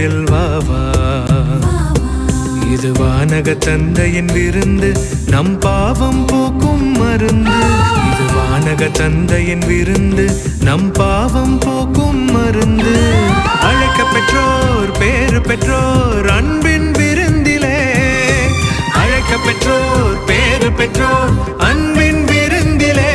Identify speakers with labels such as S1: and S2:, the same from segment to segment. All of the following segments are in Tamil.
S1: மண்ணில் வாவா. இது வானக தந்தையின் விருந்து, நம் பாவம் போக்கும் மருந்து. இது வானக தந்தையின் விருந்து, நம் பாவம் போக்கும் மருந்து. அழைக்க பெற்றோர் பேறு பெற்றோர் அன்பின் விருந்திலே. அழைக்க பெற்றோர் பேறு பெற்றோர் அன்பின் விருந்திலே.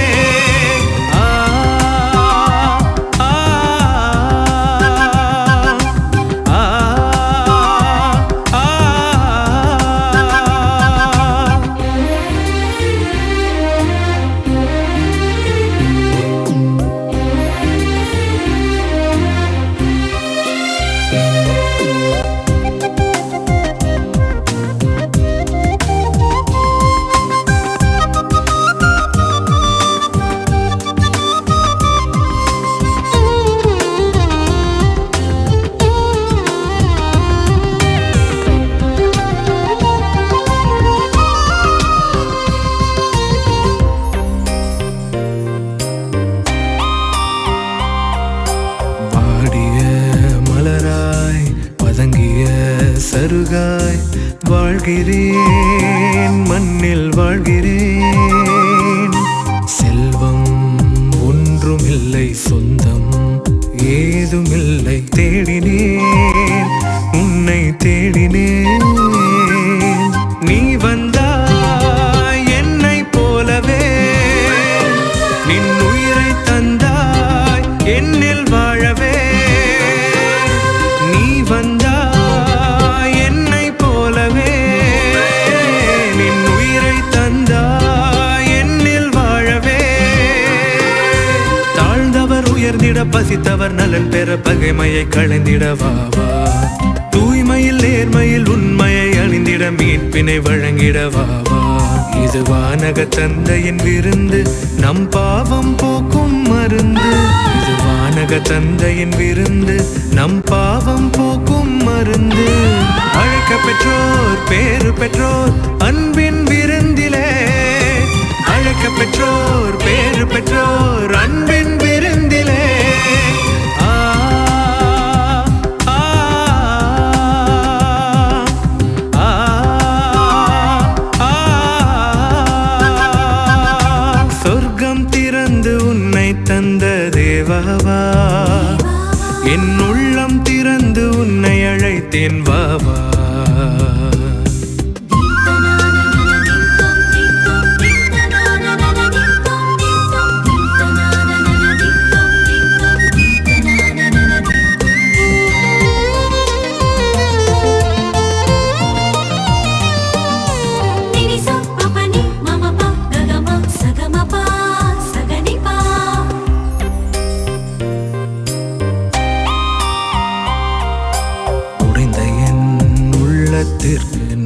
S1: சருகாய் வாழ்கிறேன், மண்ணில் வாழ்கிறேன். செல்வம் ஒன்றுமில்லை, சொந்தம் ஏதுமில்லை. தேடினேன், உன்னை தேடினேன். நீ வந்தாய் என்னை போலவே, நின் உயிரை தந்தாய் என்னில் வாழவே. நீ வந்தாய் பசித்தவர் நலன் பெற பகைமையை களைந்திட வாவா. தூய்மையில் நேர்மையில் உண்மையை அணிந்திட மீட்பினை வழங்கிட வாவா. இது வானக தந்தையின் விருந்து, நம் பாவம் போக்கும் மருந்து. இது வானக தந்தையின் விருந்து, நம் பாவம் போக்கும் மருந்து. அழைக்க பெற்றோர் பேறு பெற்றோர் அன்பின் விருந்திலே. அழைக்க பெற்றோர் பேறு பெற்றோர் அன்பின் விருந்திலே. சொர்க்கம் திறந்து உன்னை தந்த தேவாவா, என் உள்ளம் திறந்து உன்னை அழைத்தேன் வாவா.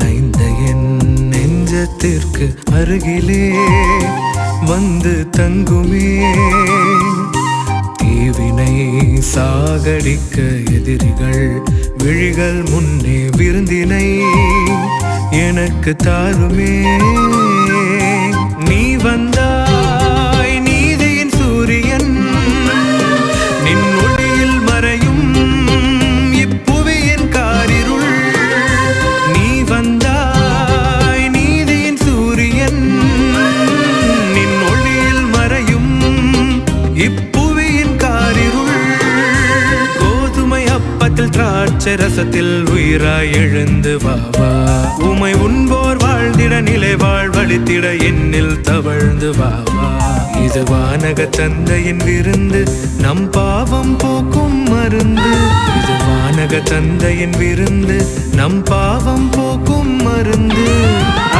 S1: நைந்த என் நெஞ்சத்திற்கு அருகிலே வந்து தங்குமே. தீவினை சாகடிக்க எதிரிகள் விழிகள் முன்னே விருந்தினை எனக்கு தாருமே. நீ வந்தாய் நீதியின் சூரியன், நின் ஒளியில் மறையும் இப்புவியின் காரிருள். நீ வந்தாய் நீதியின் சூரியன், நின் ஒளியில் மறையும் இப்புவியின் காரிருள். கோதுமை அப்பத்தில் திராட்சை ரசத்தில் உயிராய் எழுந்து வாவா. உமை உண்போர் வாழ்ந்திட நிலை வாழ்வழித்திட என்னில் தவழ்ந்து வாவா. இது வானக தந்தையின் விருந்து, நம் பாவம் போக்கும் மருந்து. இது வானக தந்தையின் விருந்து, நம் பாவம் போக்கும் மருந்து.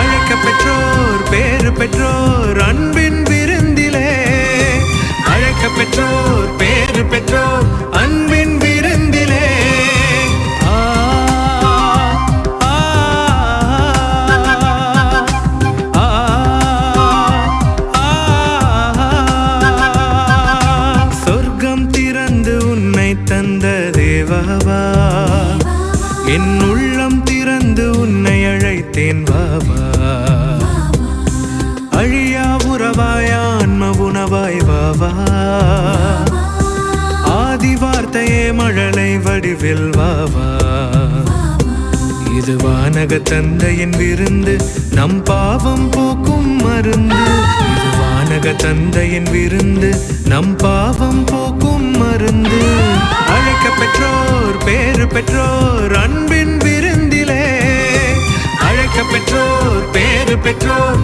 S1: அழைக்க பெற்றோர் பேறு பெற்றோர் அன்பின் விருந்திலே. அழைக்க பெற்றோர் பேறு பெற்றோர் அன்பின் விருந்திலே. தந்த தேவாவா, என் உள்ளம் திறந்து உன்னை அழைத்தேன் வாவா. அழியா உறவாய் ஆன்ம உணவாய் வாவா. ஆதிவார் வார்த்தையே மழலை வடிவில் வாவா. இது வானக தந்தையின் விருந்து, நம் பாவம் போக்கும் மருந்து. இது வானக தந்தையின் விருந்து, நம் பாவம் போக்கும் மருந்து. அழைக்க பெற்றோர் பேறு பெற்றோர் அன்பின் விருந்திலே. அழைக்க பெற்றோர் பேறு பெற்றோர்